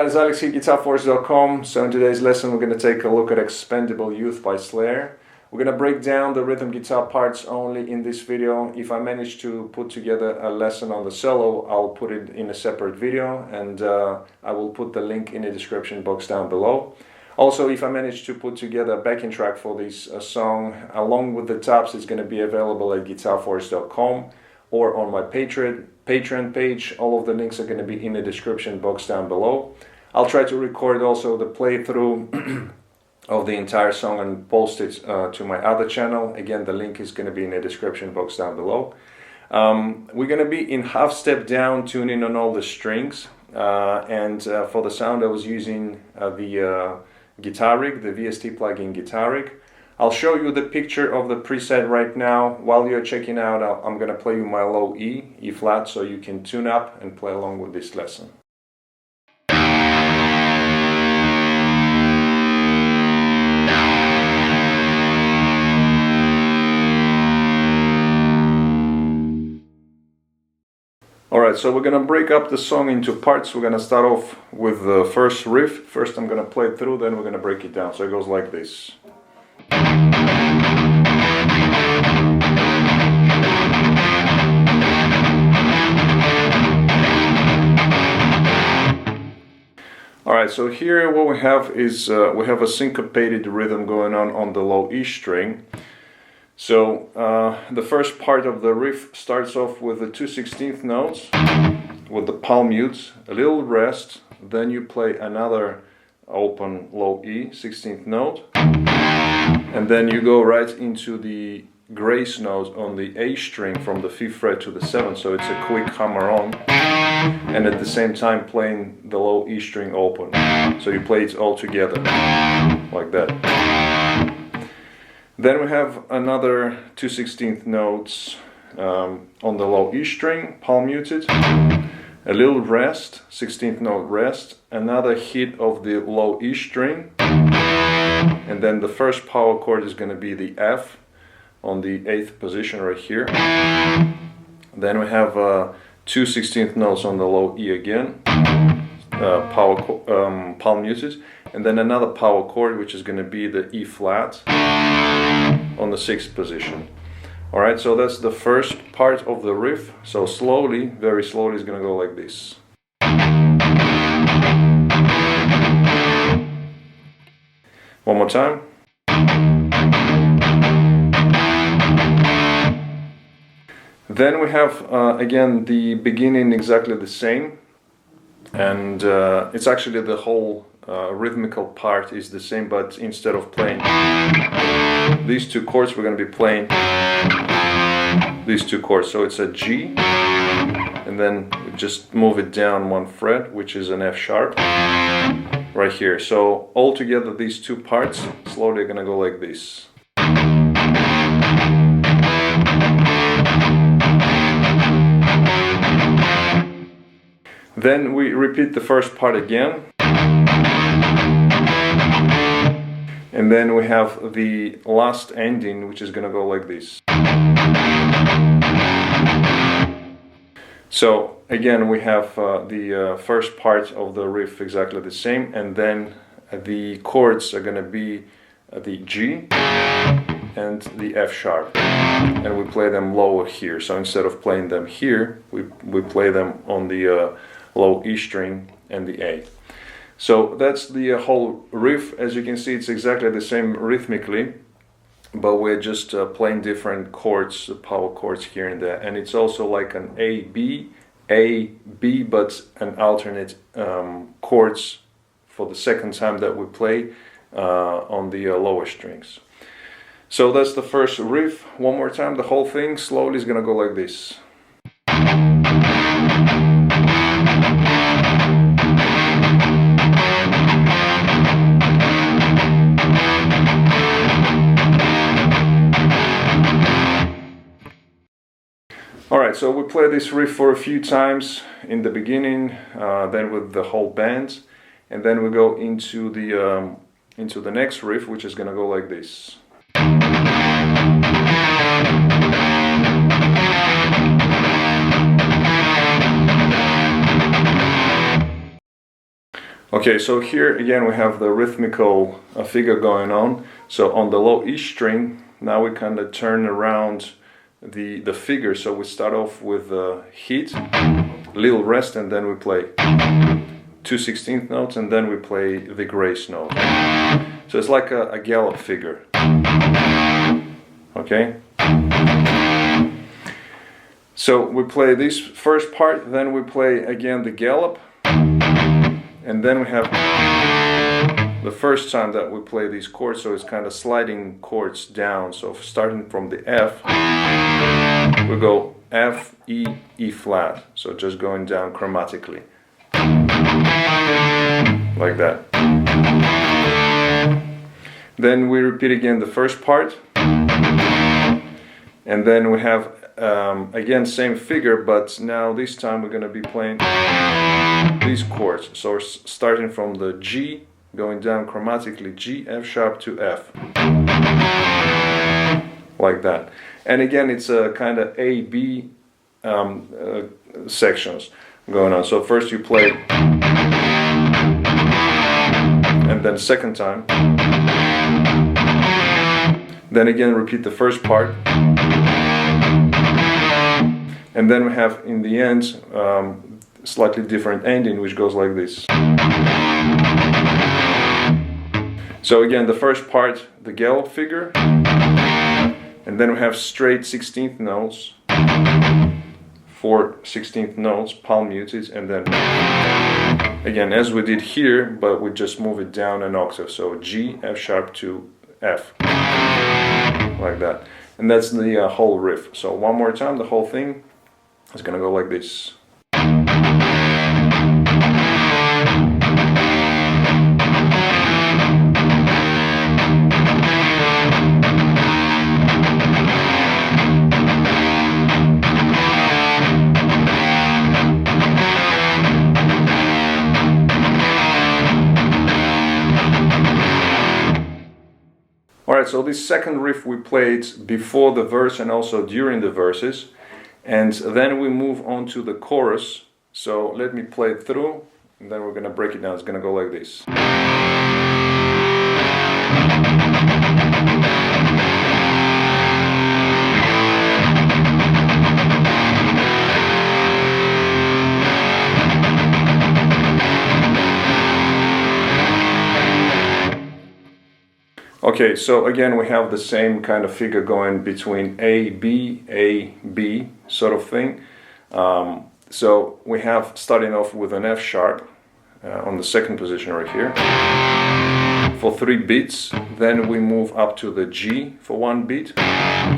guys, Alex here, GuitarForce.com. So in today's lesson we're going to take a look at Expendable Youth by Slayer. We're going to break down the rhythm guitar parts only in this video. If I manage to put together a lesson on the solo, I'll put it in a separate video, and I will put the link in the description box down below. Also, if I manage to put together a backing track for this song along with the tabs, it's going to be available at GuitarForce.com or on my Patreon page. All of the links are going to be in the description box down below. I'll try to record also the playthrough of the entire song and post it to my other channel. Again, the link is going to be in the description box down below. We're going to be in half step down, tuning on all the strings, and for the sound I was using the guitar rig, the VST plugin guitar rig. I'll show you the picture of the preset right now. While you're checking out, I'm going to play you my low E flat, so you can tune up and play along with this lesson. Alright, so we're going to break up the song into parts. We're going to start off with the first riff. First I'm going to play it through, then we're going to break it down. So it goes like this. Alright, so here what we have is we have a syncopated rhythm going on the low E string. So the first part of the riff starts off with the 2/16 notes with the palm mutes, a little rest, then you play another open low E 16th note, and then you go right into the grace note on the A string from the 5th fret to the 7th, so it's a quick hammer on, and at the same time playing the low E string open, so you play it all together like that. Then we have another 2/16 notes on the low E string, palm muted, a little rest, 16th note rest, another hit of the low E string, and then the first power chord is going to be the F on the 8th position right here. Then we have 2/16 notes on the low E again, palm muted, and then another power chord which is going to be the E flat on the 6th position. Alright, so that's the first part of the riff. So slowly, very slowly, it's going to go like this. One more time. Then we have again the beginning exactly the same, and it's actually the whole rhythmical part is the same, but instead of playing these two chords, we're going to be playing these two chords. So it's a G, and then just move it down one fret, which is an F sharp right here. So all together these two parts slowly are going to go like this. Then we repeat the first part again, and then we have the last ending, which is going to go like this. So again we have the first part of the riff exactly the same, and then the chords are going to be the G and the F sharp, and we play them lower here. So instead of playing them here, we play them on the low E string and the A. So that's the whole riff. As you can see, it's exactly the same rhythmically, but we're just playing different chords, power chords here and there. And it's also like an A, B, but an alternate chords for the second time that we play on the lower strings. So that's the first riff. One more time, the whole thing slowly is gonna go like this. Alright, so we play this riff for a few times in the beginning, then with the whole band, and then we go into the next riff, which is gonna go like this. Okay, so here again we have the rhythmical figure going on. So on the low E string, now we kind of turn around the figure. So we start off with the hit, little rest, and then we play 2/16 notes, and then we play the grace note. So it's like a gallop figure. Okay? So we play this first part, then we play again the gallop, and then we have the first time that we play these chords, so it's kind of sliding chords down. So starting from the F, we go F, E, E flat. So just going down chromatically. Like that. Then we repeat again the first part. And then we have, again, same figure, but now this time we're going to be playing these chords. So we're starting from the G, going down chromatically, G, F sharp to F. Like that. And again, it's a kind of A, B sections going on. So first you play, and then second time. Then again, repeat the first part. And then we have, in the end, slightly different ending, which goes like this. So again, the first part, the gallop figure. And then we have straight 16th notes. 4 16th notes, palm muted, and then again, as we did here, but we just move it down an octave. So G, F sharp to F. Like that. And that's the whole riff. So one more time, the whole thing is gonna go like this. Alright, so this second riff we played before the verse and also during the verses, and then we move on to the chorus. So let me play it through, and then we're going to break it down. It's going to go like this. Okay, so again we have the same kind of figure going between A, B sort of thing. So we have starting off with an F sharp on the second position right here for 3 beats. Then we move up to the G for 1 beat.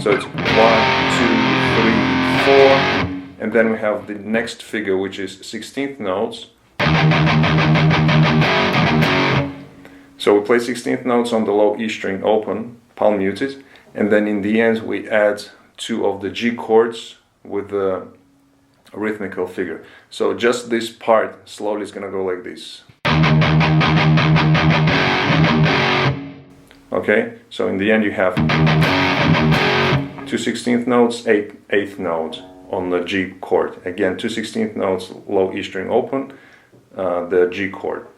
So it's 1, 2, 3, 4, and then we have the next figure, which is 16th notes. So we play 16th notes on the low E string open, palm muted, and then in the end we add 2 of the G chords with the rhythmical figure. So just this part slowly is gonna go like this. Okay, so in the end you have 2 16th notes, 8th note on the G chord. Again, 2 16th notes, low E string open, the G chord.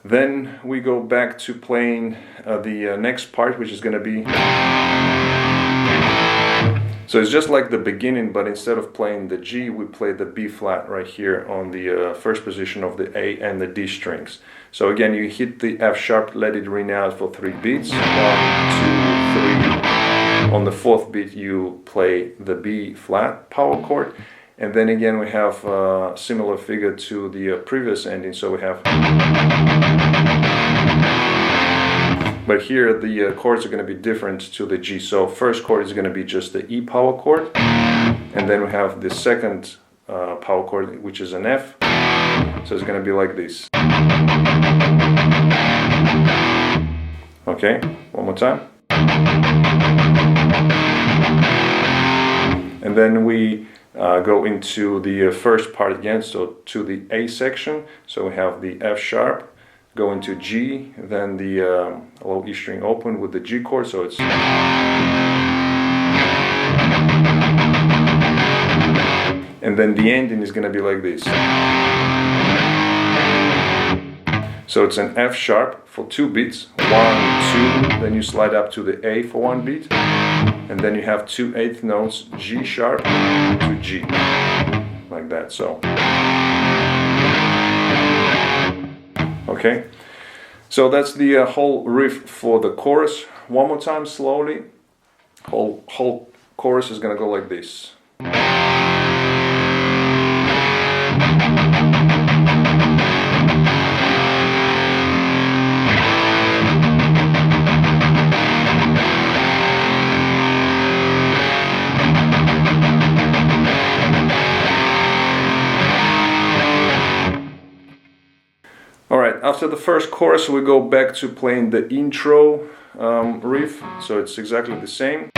Then we go back to playing the next part, which is going to be... So it's just like the beginning, but instead of playing the G, we play the B flat right here on the first position of the A and the D strings. So again, you hit the F sharp, let it ring out for 3 beats. 1, 2, 3. On the 4th beat, you play the B flat power chord. And then again we have a similar figure to the previous ending, so we have... But here the chords are going to be different to the G. So first chord is going to be just the E power chord, and then we have the second power chord, which is an F. So it's going to be like this. Okay, one more time. And then we go into the first part again, so to the A section. So we have the F sharp, go into G, then the low E string open with the G chord, so it's... And then the ending is going to be like this. So it's an F sharp for 2 beats, 1, 2, then you slide up to the A for 1 beat, and then you have 2 eighth notes, G sharp to G, like that. So, okay, so that's the whole riff for the chorus. One more time, slowly. Whole chorus is gonna go like this. Alright, after the first chorus we go back to playing the intro riff, so it's exactly the same.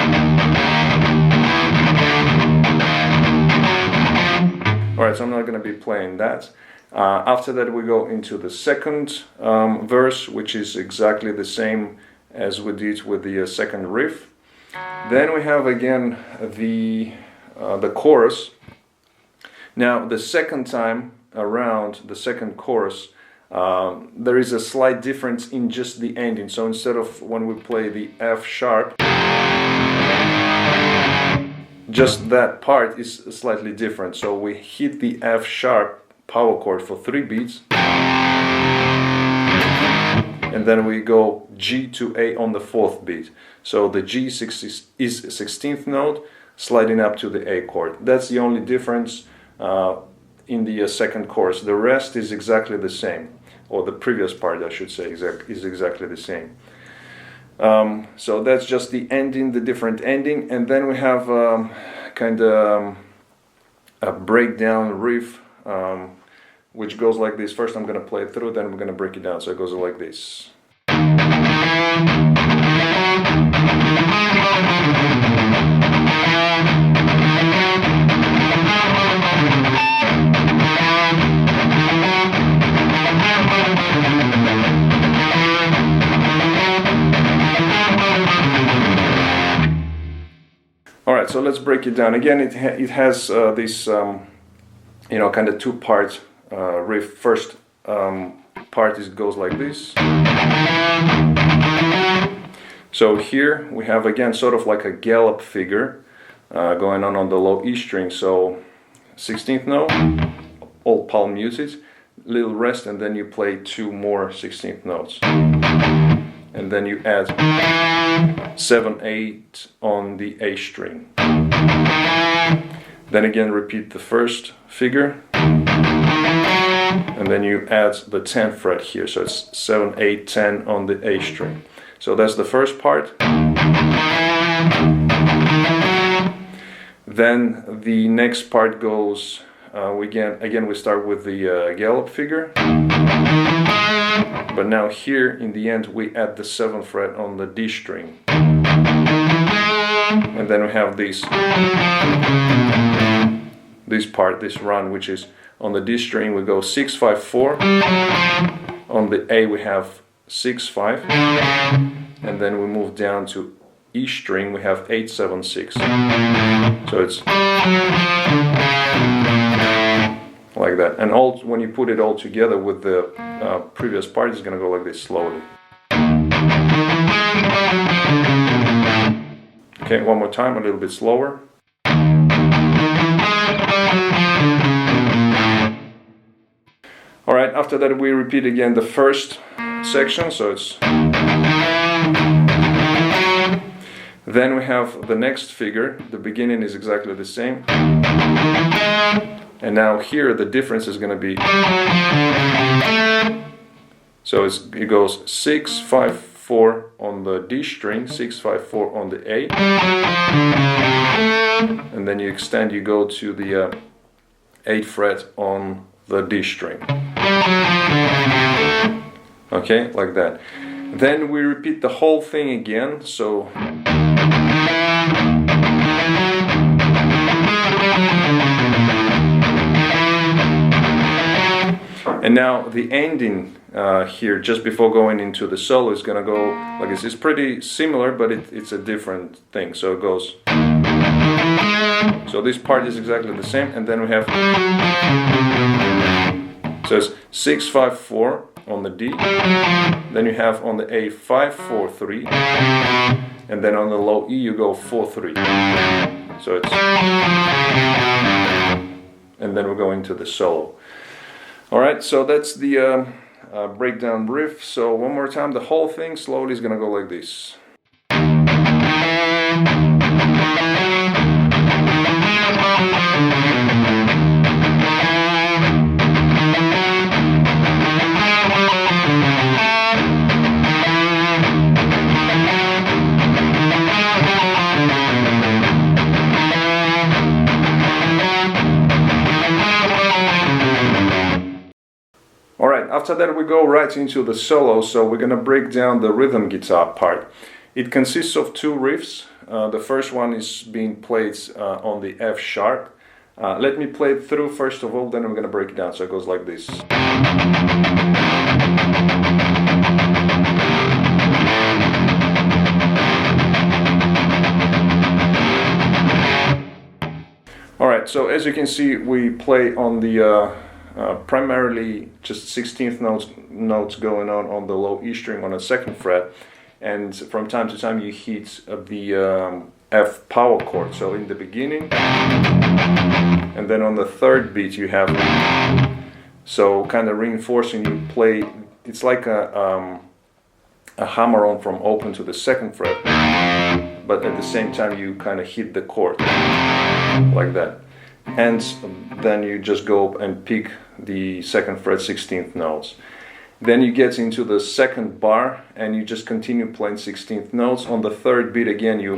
Alright, so I'm not going to be playing that. After that we go into the second verse, which is exactly the same as we did with the second riff. Then we have again the chorus. Now the second time around, the second chorus, there is a slight difference in just the ending. So instead of when we play the F sharp, just that part is slightly different. So we hit the F sharp power chord for 3 beats, and then we go G to A on the 4th beat. So the G is 16th note, sliding up to the A chord. That's the only difference in the second chorus. The rest is exactly the same, or the previous part I should say is exactly the same. So that's just the ending, the different ending, and then we have kind of a breakdown riff, which goes like this. First I'm going to play it through, then we're going to break it down. So it goes like this. Alright, so let's break it down. Again, it has this, you know, kind of 2-part riff. First part goes like this. So here we have again sort of like a gallop figure going on the low E string. So 16th note, all palm muted, little rest, and then you play 2 more 16th notes. And then you add 7/8 on the A string. Then again repeat the first figure, and then you add the 10th fret here, so it's 7, 8, 10 on the A string. So that's the first part. Then the next part goes, again we start with the gallop figure. But now here in the end we add the 7th fret on the D string. And then we have this part, this run, which is on the D string we go 6, 5, 4. On the A we have 6, 5. And then we move down to E string, we have 8, 7, 6. So it's like that. And when you put it all together with the previous part, it's going to go like this slowly. Okay, one more time, a little bit slower. Alright, after that we repeat again the first section, so it's... Then we have the next figure, the beginning is exactly the same. And now here the difference is going to be, so it goes 6, 5, 4 on the D string, 6, 5, 4 on the A, and then you extend, you go to the 8th fret on the D string. Okay, like that. Then we repeat the whole thing again, so and now the ending here, just before going into the solo, is gonna go like this. It's pretty similar, but it's a different thing. So it goes. So this part is exactly the same, and then we have. So it's 6, 5, 4, on the D, then you have on the A5 4-3, and then on the low E you go 4-3. So it's, and then we're going to the solo. Alright, so that's the breakdown riff. So one more time, the whole thing slowly is gonna go like this. Alright, after that we go right into the solo, so we're gonna break down the rhythm guitar part. It consists of two riffs. The first one is being played on the F sharp. Let me play it through first of all, then I'm gonna break it down. So it goes like this. Alright, so as you can see, we play on the primarily just 16th notes going on the low E string on a 2nd fret, and from time to time you hit the F power chord, so in the beginning, and then on the 3rd beat you have, so kind of reinforcing, you play, it's like a hammer on from open to the 2nd fret, but at the same time you kind of hit the chord like that. And then you just go up and pick the 2nd fret 16th notes. Then you get into the 2nd bar and you just continue playing 16th notes. On the 3rd beat again you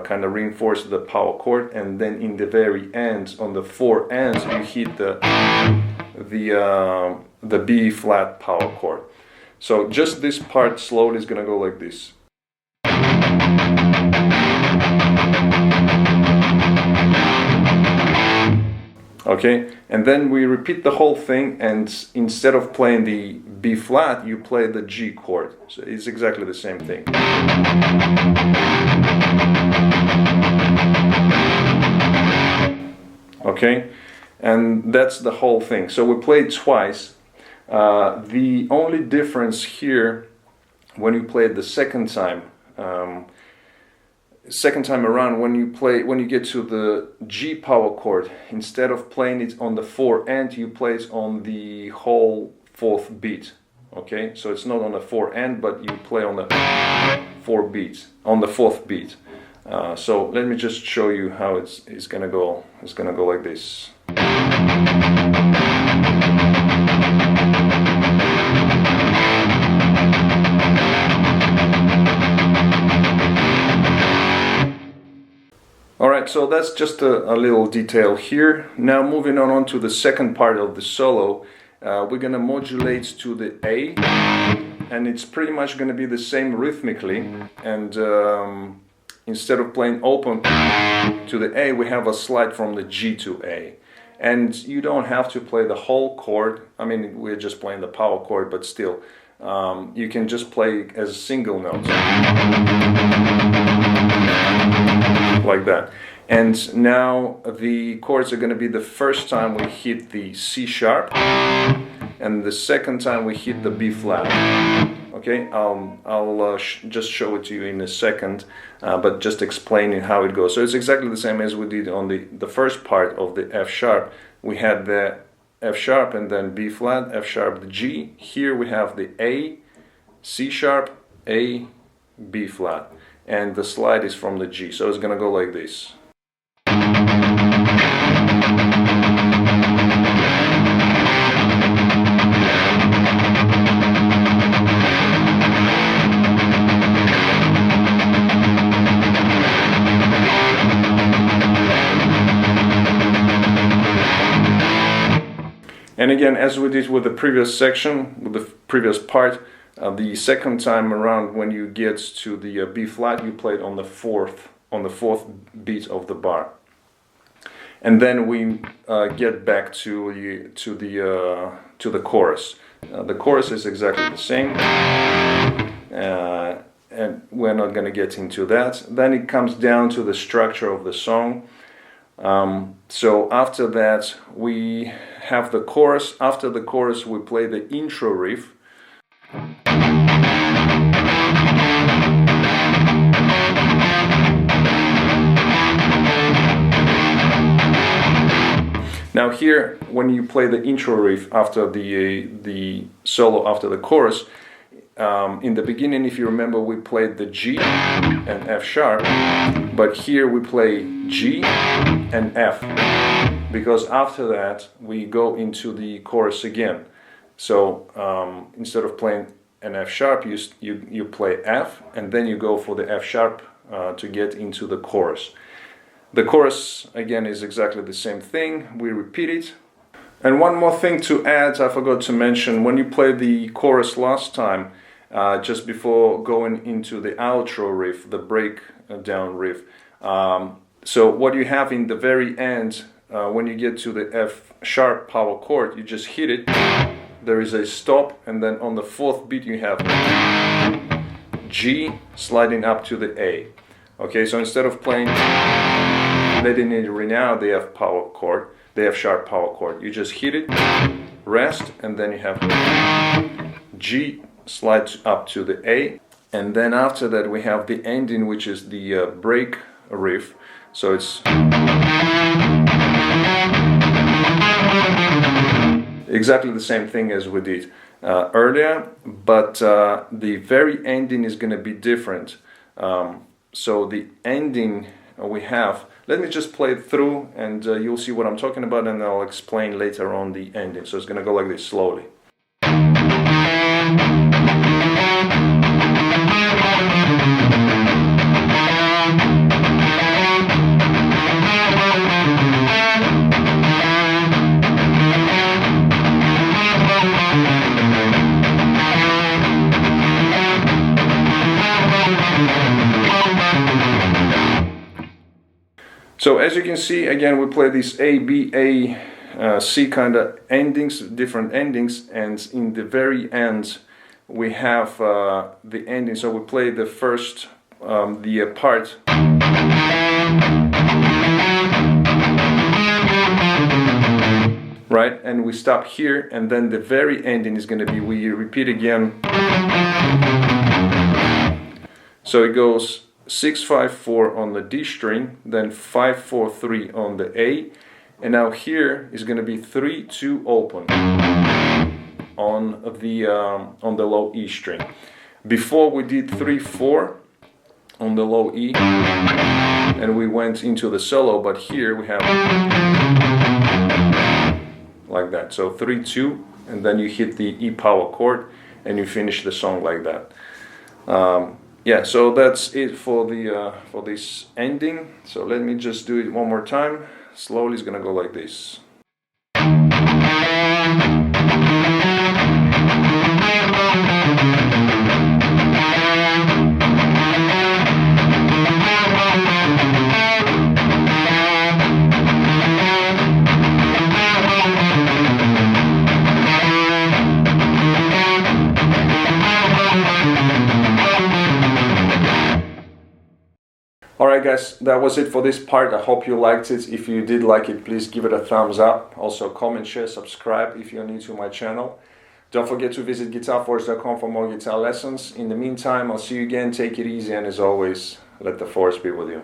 kind of reinforce the power chord, and then in the very end, on the 4 ends, you hit the B flat power chord. So just this part slowly is gonna go like this. Okay, and then we repeat the whole thing, and instead of playing the B flat, you play the G chord. So it's exactly the same thing. Okay, and that's the whole thing. So we play it twice. The only difference here, when you play it the second time around, when you get to the G power chord, instead of playing it on the 4 end, you play it on the whole 4th beat. Okay, so it's not on the 4 end, but you play on the 4th beat. So let me just show you how it's gonna go. It's gonna go like this. Alright, so that's just a little detail here. Now moving on to the second part of the solo, we're going to modulate to the A, and it's pretty much going to be the same rhythmically, and instead of playing open to the A, we have a slide from the G to A. And you don't have to play the whole chord. I mean, we're just playing the power chord, but still, you can just play as single notes. Like that. And now the chords are going to be the first time we hit the C sharp, and the second time we hit the B flat. Okay, I'll just show it to you in a second, but just explaining how it goes. So it's exactly the same as we did on the first part of the F sharp. We had the F sharp and then B flat, F sharp, the G. Here we have the A, C sharp, A, B flat. And the slide is from the G, so it's gonna go like this. And again, as we did with the previous section, with the previous part, the second time around, when you get to the B flat, you play it on the fourth beat of the bar, and then we get back to the chorus. The chorus is exactly the same, and we're not going to get into that. Then it comes down to the structure of the song. So after that we have the chorus. After the chorus we play the intro riff. Now here, when you play the intro riff after the solo, after the chorus, in the beginning, if you remember, we played the G and F sharp, but here we play G and F, because after that we go into the chorus again. So instead of playing an F sharp, you play F, and then you go for the F sharp to get into the chorus. The chorus again is exactly the same thing, we repeat it. And one more thing to add, I forgot to mention, when you play the chorus last time, just before going into the outro riff, the breakdown riff, so what you have in the very end, when you get to the F sharp power chord, you just hit it, there is a stop, and then on the fourth beat you have G sliding up to the A. Okay, so instead of playing, letting it ring out the F power chord, the F sharp power chord, you just hit it, rest, and then you have G slides up to the A, and then after that we have the ending, which is the break riff. So it's exactly the same thing as we did earlier, but the very ending is going to be different. So the ending we have, let me just play it through and you'll see what I'm talking about, and I'll explain later on the ending. So it's going to go like this slowly. So as you can see, again, we play these A, B, A, C kind of endings, different endings, and in the very end we have the ending. So we play the first, the part, right, and we stop here, and then the very ending is going to be, we repeat again. So it goes 6-5-4 on the D string, then 5-4-3 on the A, and now here is going to be 3-2 open on the low E string. Before we did 3-4 on the low E, and we went into the solo, but here we have like that. So 3-2, and then you hit the E power chord, and you finish the song like that. Yeah, so that's it for the for this ending. So let me just do it one more time. Slowly, it's gonna go like this. Alright guys, that was it for this part. I hope you liked it. If you did like it, please give it a thumbs up. Also comment, share, subscribe if you're new to my channel. Don't forget to visit GuitarForce.com for more guitar lessons. In the meantime, I'll see you again. Take it easy, and as always, let the force be with you.